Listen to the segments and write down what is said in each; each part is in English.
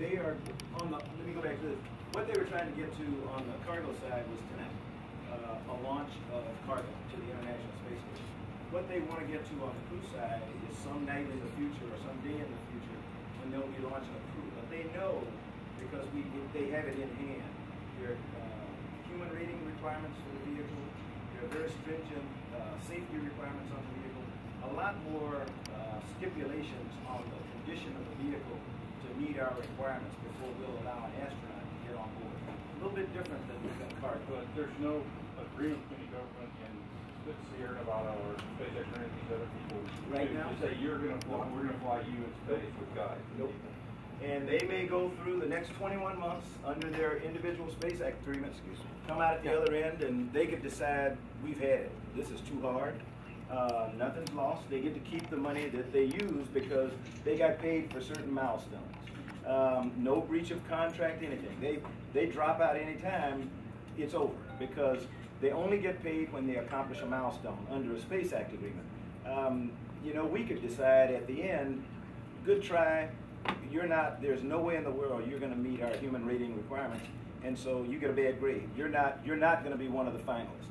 they are on the, let me go back to this. What they were trying to get to on the cargo side was tonight, a launch of cargo to the International Space Station. What they want to get to on the crew side is some night in the future or some day in the future when they'll be launching a crew. But they know, because they have it in hand, their human rating requirements for the vehicle, there are very stringent safety requirements on the vehicle, a lot more stipulations on the condition of the vehicle to meet our requirements before we'll allow an astronaut to get on board. A little bit different than cargo. But there's no agreement between the government and Sierra Nevada or SpaceX or any of these other people. Right now? To say you're going to fly, we're going to fly you in space with guys. Nope. And they may go through the next 21 months under their individual space agreements, come out at the other end, and they could decide, we've had it. This is too hard. Nothing's lost. They get to keep the money that they use because they got paid for certain milestones. No breach of contract, anything. They drop out anytime, it's over, because they only get paid when they accomplish a milestone under a Space Act agreement. You know, we could decide at the end, good try, there's no way in the world you're going to meet our human rating requirements, and so you get a bad grade. You're not going to be one of the finalists.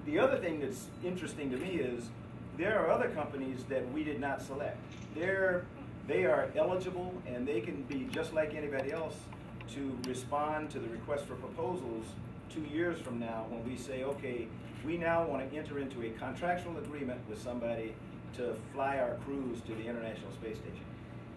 The other thing that's interesting to me is there are other companies that we did not select. They are eligible, and they can be just like anybody else to respond to the request for proposals 2 years from now when we say, okay, we now want to enter into a contractual agreement with somebody to fly our crews to the International Space Station.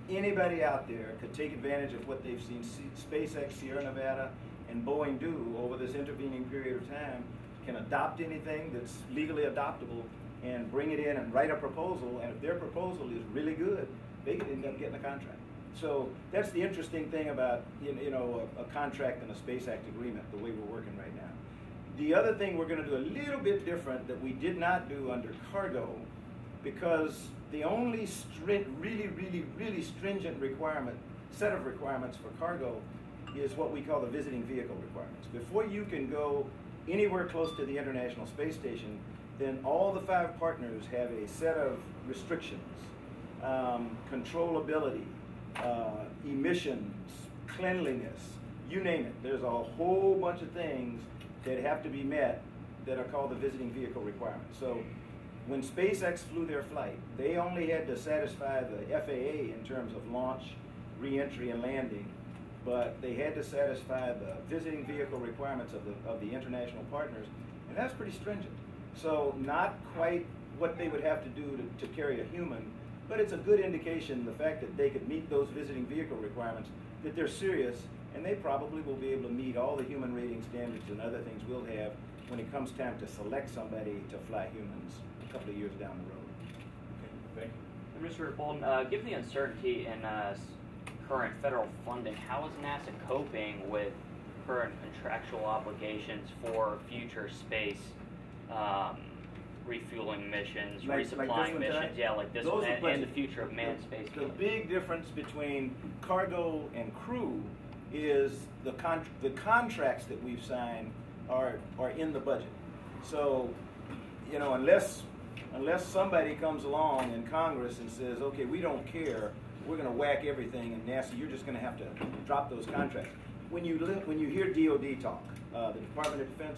Anybody out there could take advantage of what they've seen SpaceX, Sierra Nevada, and Boeing do over this intervening period of time, can adopt anything that's legally adoptable and bring it in and write a proposal, and if their proposal is really good, they could end up getting a contract. So that's the interesting thing about a contract and a Space Act agreement, the way we're working right now. The other thing we're going to do a little bit different that we did not do under cargo, because the only really stringent set of requirements for cargo is what we call the visiting vehicle requirements. Before you can go anywhere close to the International Space Station, then all the 5 partners have a set of restrictions, controllability, emissions, cleanliness, you name it. There's a whole bunch of things that have to be met that are called the visiting vehicle requirements. So when SpaceX flew their flight, they only had to satisfy the FAA in terms of launch, re-entry, and landing, but they had to satisfy the visiting vehicle requirements of the international partners, and that's pretty stringent. So not quite what they would have to do to carry a human, but it's a good indication, the fact that they could meet those visiting vehicle requirements, that they're serious, and they probably will be able to meet all the human rating standards and other things we'll have when it comes time to select somebody to fly humans a couple of years down the road. Okay, thank you. Mr. Bolden, given the uncertainty in current federal funding, how is NASA coping with current contractual obligations for future space refueling missions, resupplying missions? Yeah, like this one, and the future of manned space. The big difference between cargo and crew is the contracts that we've signed are in the budget. So, unless somebody comes along in Congress and says, okay, we don't care, we're going to whack everything, and NASA, you're just going to have to drop those contracts. When you hear DOD talk, the Department of Defense,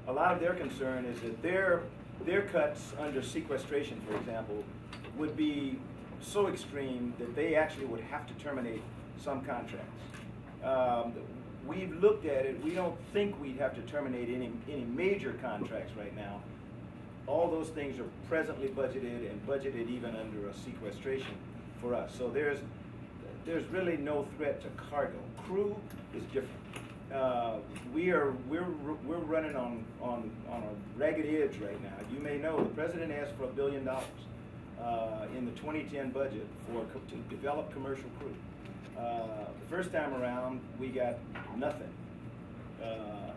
a lot of their concern is that their cuts under sequestration, for example, would be so extreme that they actually would have to terminate some contracts. We've looked at it. We don't think we'd have to terminate any major contracts right now. All those things are presently budgeted and budgeted even under a sequestration for us. So there's really no threat to cargo. Crew is different. We're running on a ragged edge right now. You may know the president asked for $1 billion in the 2010 budget to develop commercial crew. The first time around, we got nothing,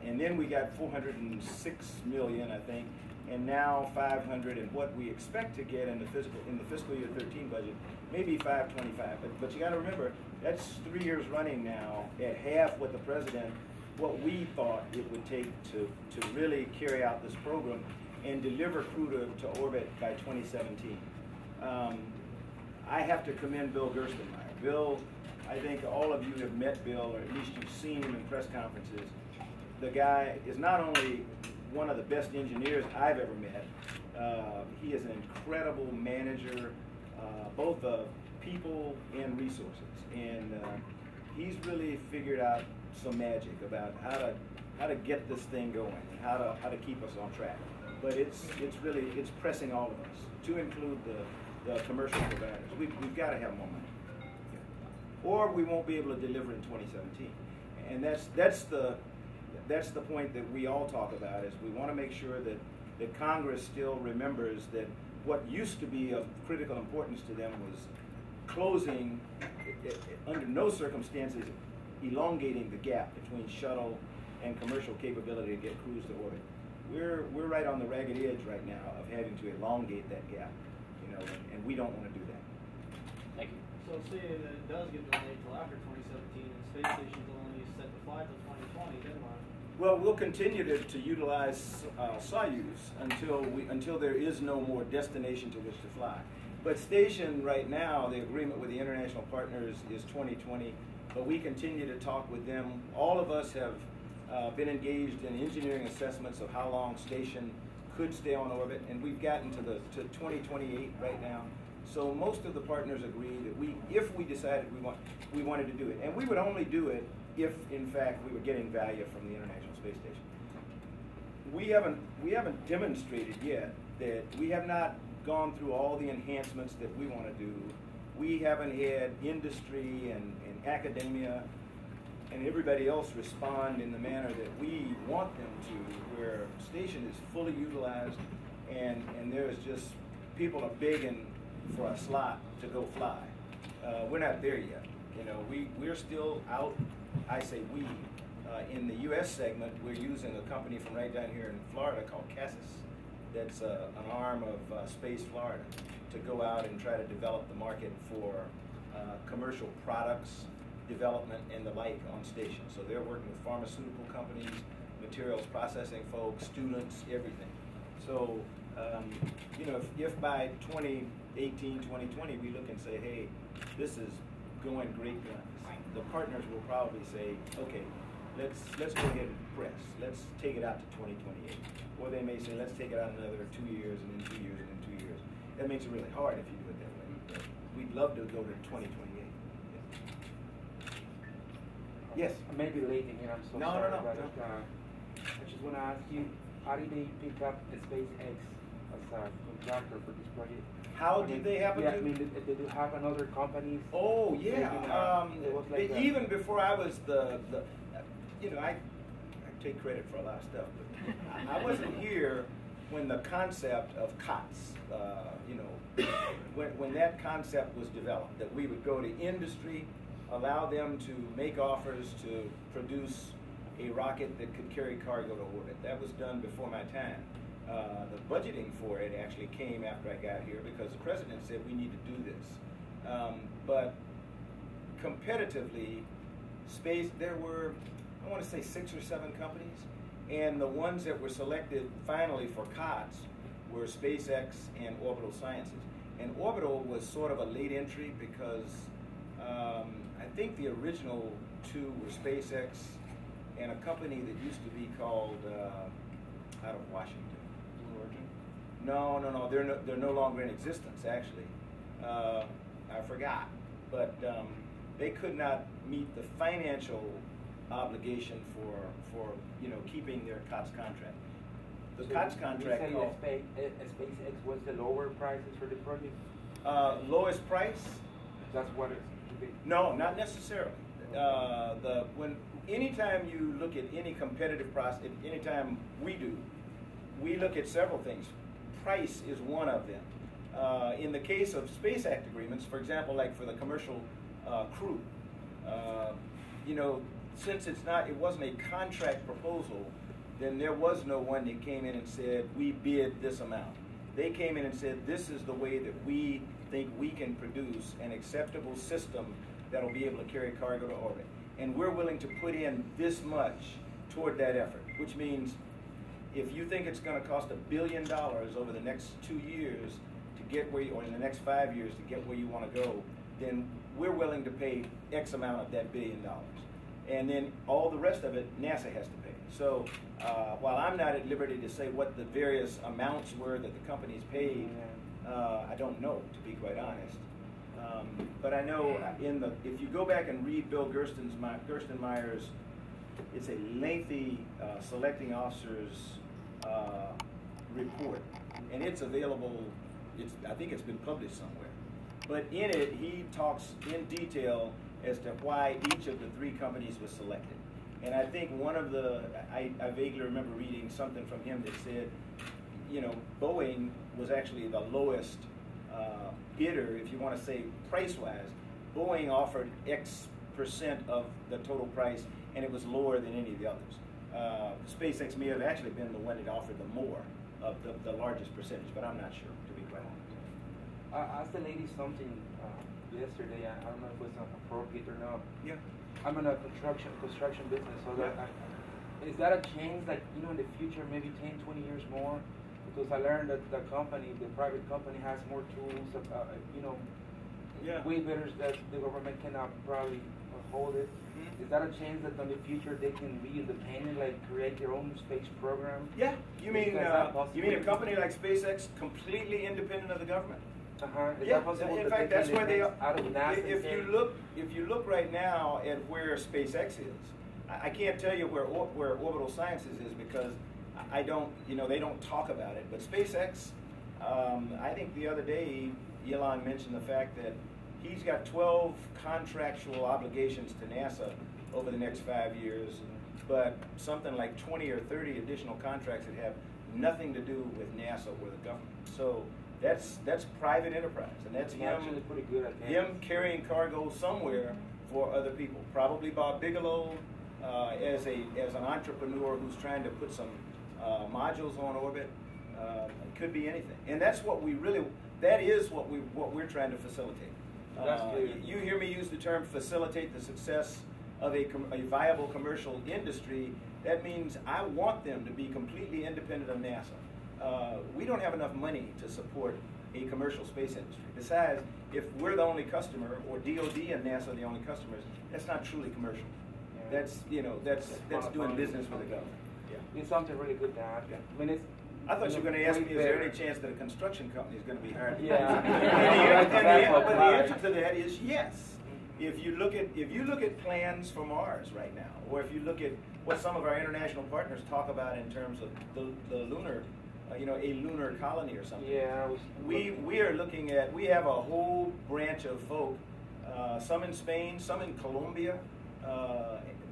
and then we got 406 million, I think, and now 500, and what we expect to get in the fiscal year 13 budget, maybe 525. But you got to remember, that's 3 years running now at half what we thought it would take to really carry out this program and deliver crew to orbit by 2017. I have to commend Bill Gerstenmaier. Bill I think all of you have met Bill, or at least you've seen him in press conferences. The guy is not only one of the best engineers I've ever met, he is an incredible manager, both of people and resources. And he's really figured out some magic about how to get this thing going and how to keep us on track. But it's pressing all of us, to include the commercial providers. We've got to have more money, or we won't be able to deliver in 2017. And that's the point that we all talk about, is we want to make sure that Congress still remembers that what used to be of critical importance to them was closing, under no circumstances, elongating the gap between shuttle and commercial capability to get crews to orbit. We're right on the ragged edge right now of having to elongate that gap, and we don't want to do that. Thank you. So say that it does get delayed till after 2017, and the space station's only set to fly till 2020, then what? Well, we'll continue to utilize Soyuz until there is no more destination to which to fly. But station right now, the agreement with the international partners is 2020, but we continue to talk with them. All of us have been engaged in engineering assessments of how long station could stay on orbit, and we've gotten to 2028 right now. So most of the partners agree that if we decided we wanted to do it, and we would only do it if, in fact, we were getting value from the International Space Station. We haven't demonstrated yet that we have not gone through all the enhancements that we want to do. We haven't had industry and academia and everybody else respond in the manner that we want them to, where station is fully utilized and there's just, people are begging for a slot to go fly. We're not there yet. We're still out. I say we. In the U.S. segment, we're using a company from right down here in Florida called Cassis. That's an arm of Space Florida, to go out and try to develop the market for commercial products development and the like on station. So they're working with pharmaceutical companies, materials processing folks, students, everything. So if by 2018, 2020 we look and say, hey, this is going great guns, the partners will probably say, okay, let's go ahead and press. Let's take it out to 2028. Or they may say, let's take it out another 2 years, and then 2 years, and then 2 years. That makes it really hard if you do it that way. But we'd love to go to 2028. Yes? I may be late again, I'm so sorry. No. I just want to ask you, how did they pick up the SpaceX as a contractor for this project? How did they happen to? I mean, did they have another companies? Oh, yeah. It was like even before I was I take credit for a lot of stuff, but I wasn't here when the concept of COTS, when that concept was developed, that we would go to industry, allow them to make offers to produce a rocket that could carry cargo to orbit. That was done before my time. The budgeting for it actually came after I got here, because the president said we need to do this. But competitively, space, there were, I want to say 6 or 7 companies, and the ones that were selected finally for COTS were SpaceX and Orbital Sciences. And Orbital was sort of a late entry because I think the original 2 were SpaceX and a company that used to be called out of Washington. No, they're no longer in existence, actually. I forgot, but they could not meet the financial obligation for keeping their COTS contract. The COTS contract. You say SpaceX was the lower prices for the project? Lowest price? That's what it's. No, not necessarily. Anytime you look at any competitive process, anytime we look at several things. Price is one of them. In the case of Space Act agreements, for example, like for the commercial crew, since it wasn't a contract proposal, then there was no one that came in and said, we bid this amount. They came in and said, this is the way that we think we can produce an acceptable system that will be able to carry cargo to orbit. And we're willing to put in this much toward that effort, which means if you think it's going to cost $1 billion over the next 2 years to get where or in the next 5 years to get where you want to go, then we're willing to pay X amount of that $1 billion. And then all the rest of it, NASA has to pay. So while I'm not at liberty to say what the various amounts were that the companies paid, I don't know, to be quite honest. But I know if you go back and read Bill Gerstenmaier's, it's a lengthy selecting officers report, and it's available. I think it's been published somewhere. But in it, he talks in detail as to why each of the 3 companies was selected. And I think I vaguely remember reading something from him that said, you know, Boeing was actually the lowest bidder, if you want to say price-wise. Boeing offered X% of the total price, and it was lower than any of the others. SpaceX may have actually been the one that offered the more of the largest percentage, but I'm not sure, to be quite honest. I asked the lady something yesterday. I don't know if it was appropriate or not. Yeah. I'm in a construction business, so is that a change, like, you know, in the future, maybe 10, 20 years more? Because I learned that the private company has more tools, you know, way better that the government cannot probably hold it. Mm-hmm. Is that a change that in the future they can be independent, like create their own space program? Yeah. You mean a company like SpaceX completely independent of the government? Is that possible? In fact, that's where they are. Out of NASA. If you look right now at where SpaceX is, I can't tell you where Orbital Sciences is because I don't, you know, they don't talk about it. But SpaceX, I think the other day Elon mentioned the fact that he's got 12 contractual obligations to NASA over the next 5 years, but something like 20 or 30 additional contracts that have nothing to do with NASA or the government. So that's private enterprise, and that's him carrying cargo somewhere for other people. Probably Bob Bigelow as an entrepreneur who's trying to put some modules on orbit. It could be anything, and that's what we're trying to facilitate. You hear me use the term facilitate the success of a viable commercial industry. That means I want them to be completely independent of NASA. We don't have enough money to support a commercial space industry. Besides, if we're the only customer, or DoD and NASA are the only customers, that's not truly commercial. Yeah. That's doing business with the government. Yeah. It's something really good to have. Yeah. I mean, I thought you were going to ask me, is there any chance that a construction company is going to be hired? Yeah. But the answer to that is yes. If you look at plans for Mars right now, or if you look at what some of our international partners talk about in terms of the lunar, a lunar colony or something. Yeah. We are looking at. We have a whole branch of folk, some in Spain, some in Colombia,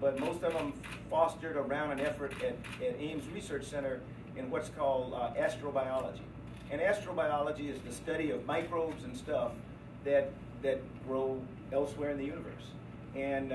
but most of them fostered around an effort at Ames Research Center in what's called astrobiology. And astrobiology is the study of microbes and stuff that grow elsewhere in the universe. And